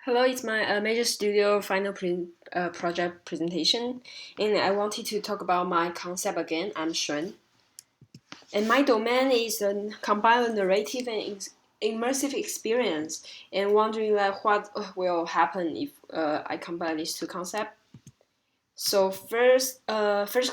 Hello, it's my Major Studio final project presentation, and I wanted to talk about my concept again. I'm Xuan, and my domain is combine narrative and immersive experience, and wondering like what will happen if I combine these two concepts. So first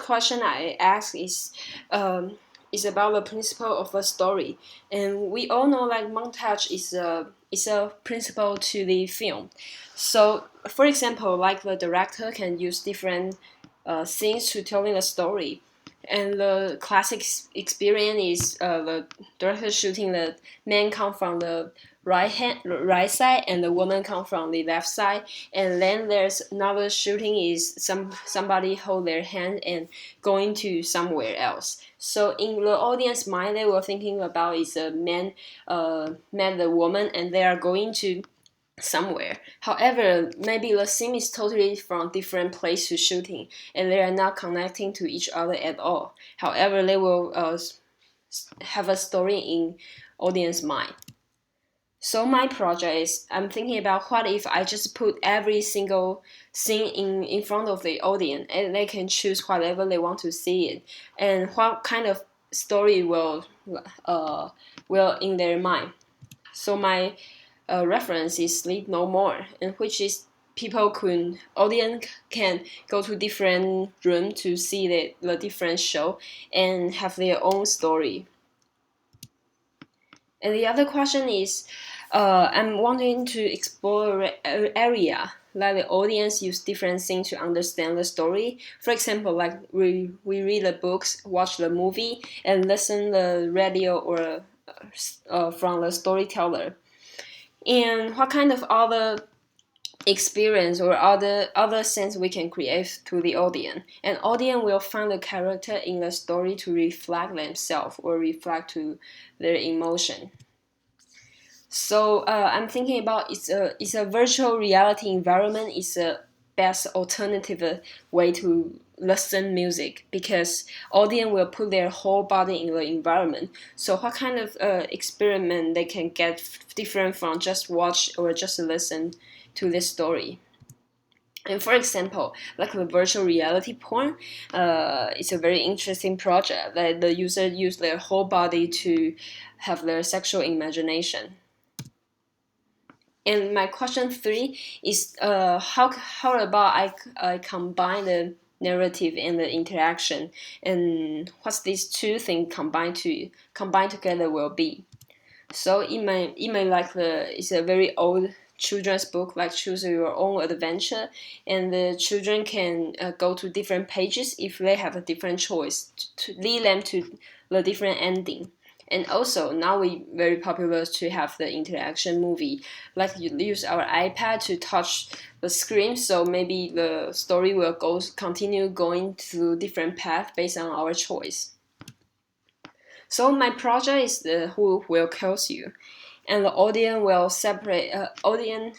question I ask is about the principle of a story, and we all know like montage is a principle to the film. So for example, like the director can use different scenes to telling a story, and the classic experience is the director shooting the man come from the right side and the woman come from the left side, and then there's another shooting is somebody hold their hand and going to somewhere else. So in the audience mind, they were thinking about is a man met the woman and they are going to somewhere. However, maybe the scene is totally from different place to shooting, and they are not connecting to each other at all. However, they will have a story in audience mind. So my project is I'm thinking about what if I just put every single scene in front of the audience and they can choose whatever they want to see it, and what kind of story uh, will in their mind. So my reference is Sleep No More, and which is audience can go to different room to see the different show and have their own story. And the other question is, I'm wanting to explore area like the audience use different things to understand the story. For example, like we read the books, watch the movie, and listen the radio or from the storyteller. And what kind of other experience or other sense we can create to the audience, and audience will find the character in the story to reflect themselves or reflect to their emotion. So I'm thinking about it's a virtual reality environment is a best alternative way to listen music because audience will put their whole body in the environment. So what kind of experiment they can get different from just watch or just listen to this story. And for example, like the virtual reality porn, it's a very interesting project that the user use their whole body to have their sexual imagination. And my question three is how about I combine the narrative and the interaction, and what's these two things combined together will be. So it may like it's a very old children's book like choose your own adventure, and the children can go to different pages if they have a different choice to lead them to the different ending. And also now we very popular to have the interaction movie, like you use our iPad to touch the screen, so maybe the story will continue going through different path based on our choice. So my project is the Who Will Kills You, and the audience will separate audience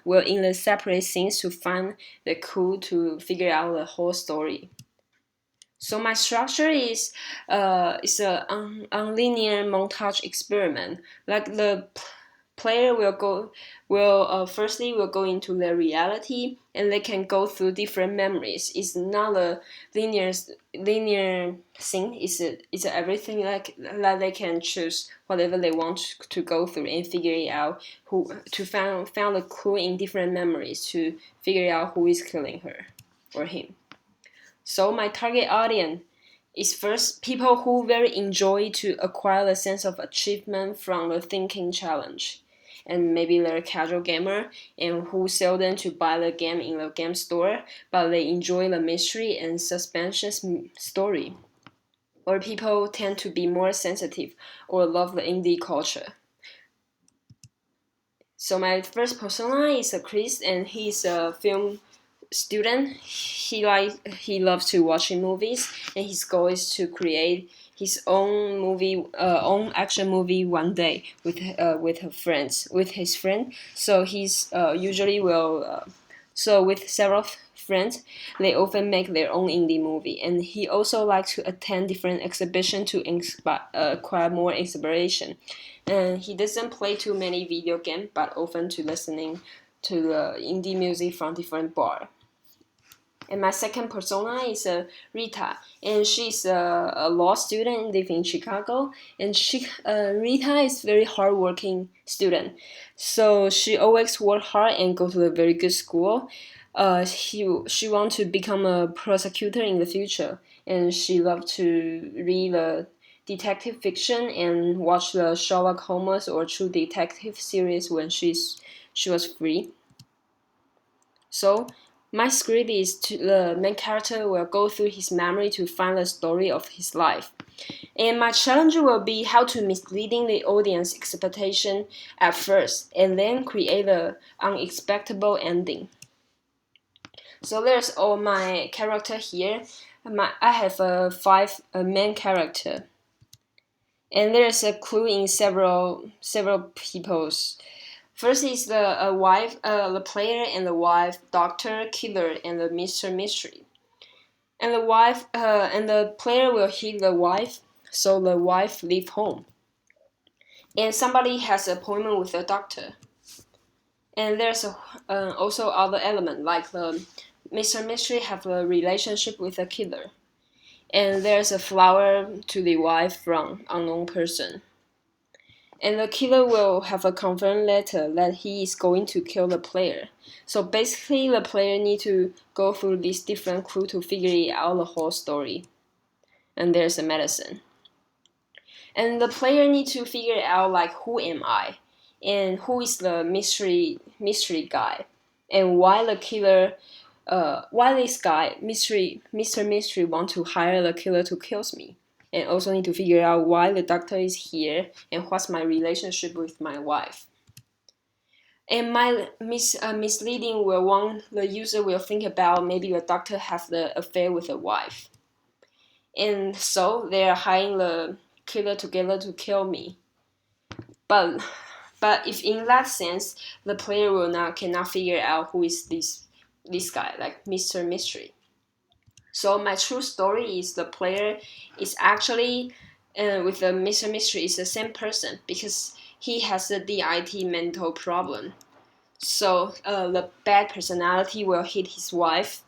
will in the separate scenes to find the clue to figure out the whole story. So my structure is a linear montage experiment. Like the player will go into their reality, and they can go through different memories. It's not a linear thing. It's everything like they can choose whatever they want to go through and figure it out who to found a clue in different memories to figure out who is killing her or him. So my target audience is first people who very enjoy to acquire the sense of achievement from the thinking challenge, and maybe they're a casual gamer and who seldom to buy the game in the game store, but they enjoy the mystery and suspicious story. Or people tend to be more sensitive or love the indie culture. So my first persona is a Chris, and he's a film student. He loves to watching movies, and his goal is to create his own action movie one day with his friend. So he's usually will So with several friends, they often make their own indie movie, and he also likes to attend different exhibitions to acquire more inspiration. And he doesn't play too many video games, but often to listening to indie music from different bar. And my second persona is Rita, and she's a law student living in Chicago. And Rita is very hardworking student, so she always work hard and go to a very good school. She want to become a prosecutor in the future, and she love to read detective fiction and watch the Sherlock Holmes or True Detective series when she was free. So my script is the main character will go through his memory to find the story of his life. And my challenge will be how to misleading the audience expectation at first and then create an unexpected ending. So there's all my character here. I have five main character. And there's a clue in several people's. First is the wife, the player and the wife, doctor, killer, and the Mr. Mystery. And the wife, and the player will hit the wife, so the wife leave home. And somebody has an appointment with the doctor. And there's also other element like the Mr. Mystery have a relationship with the killer. And there's a flower to the wife from unknown person. And the killer will have a confirmed letter that he is going to kill the player. So basically, the player need to go through these different clues to figure out the whole story. And there's a medicine. And the player need to figure out like who am I, and who is the mystery guy, and why the killer, why this guy Mr. Mystery want to hire the killer to kill me. And also need to figure out why the doctor is here and what's my relationship with my wife. And my misleading will want the user will think about maybe the doctor has the affair with the wife. And so they are hiring the killer together to kill me. But if in that sense the player cannot figure out who is this guy, like Mr. Mystery. So my true story is the player is actually with the Mr. Mystery is the same person because he has a DIT mental problem. So the bad personality will hit his wife,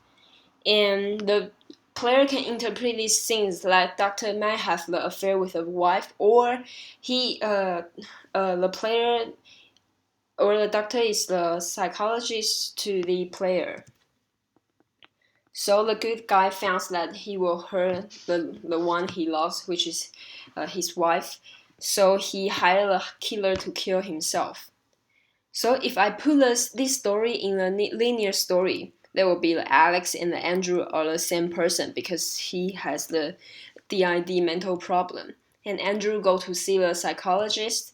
and the player can interpret these things like Doctor might have the affair with a wife, or the player or the doctor is the psychologist to the player. So the good guy found that he will hurt the one he loves, which is his wife. So he hired a killer to kill himself. So if I put this story in a linear story, there will be Alex and Andrew are the same person because he has the DID mental problem. And Andrew go to see the psychologist,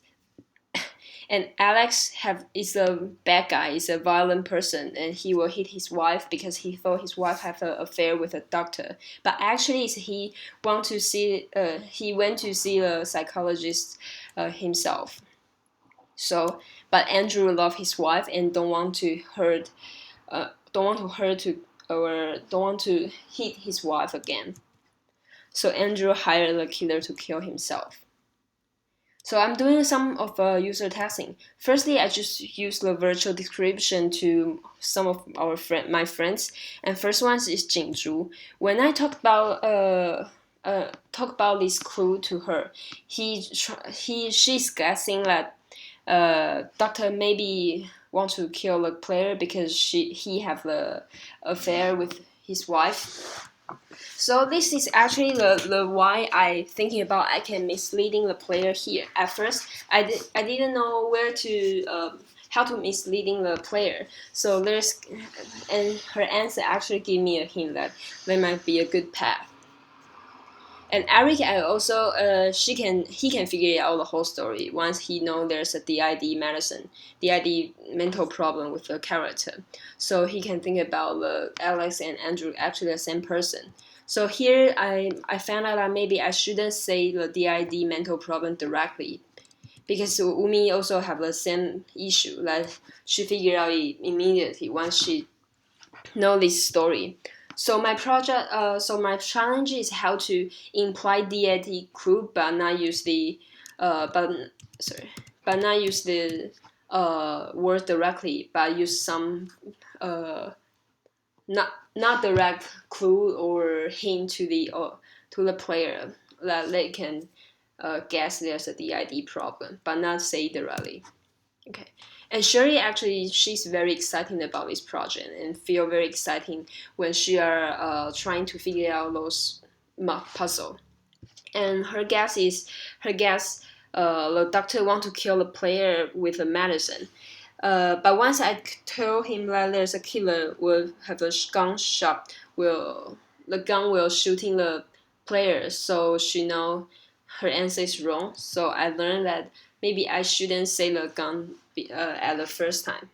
and Alex is a bad guy, is a violent person, and he will hit his wife because he thought his wife had an affair with a doctor. But actually, he went to see the psychologist himself. So, but Andrew loved his wife and don't want to hit his wife again. So Andrew hired the killer to kill himself. So I'm doing some of user testing. Firstly, I just use the virtual description to some of my friends. And first one is Jingzhu. When I talk about this clue to her, she's guessing that doctor maybe want to kill the player because he have the affair with his wife. So this is actually the why I thinking about I can misleading the player here. At first, I didn't know where to how to misleading the player. So and her answer actually gave me a hint that there might be a good path. And Eric, I also he can figure out the whole story once he know there's a DID mental problem with the character. So he can think about the Alex and Andrew actually the same person. So here I found out that maybe I shouldn't say the DID mental problem directly, because Umi also have the same issue that she figured out immediately once she know this story. So my challenge is how to imply deity clue, but not use the, but sorry, but not use the word directly, but use some uh, not direct clue or hint to the player that they can guess there's a DID problem, but not say directly. Okay. And Sherry actually, she's very excited about this project and feel very exciting when she are trying to figure out those puzzle. And her guess, the doctor want to kill the player with a medicine. But once I told him that there's a killer will have a gun shot, the gun will shooting the player, so she know her answer is wrong. So I learned that maybe I shouldn't say the gun at the first time.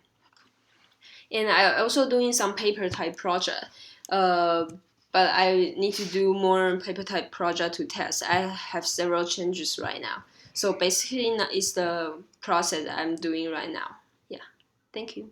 And I also doing some paper type project. Uh, but I need to do more paper type project to test. I have several changes right now. So basically, it's the process I'm doing right now. Yeah. Thank you.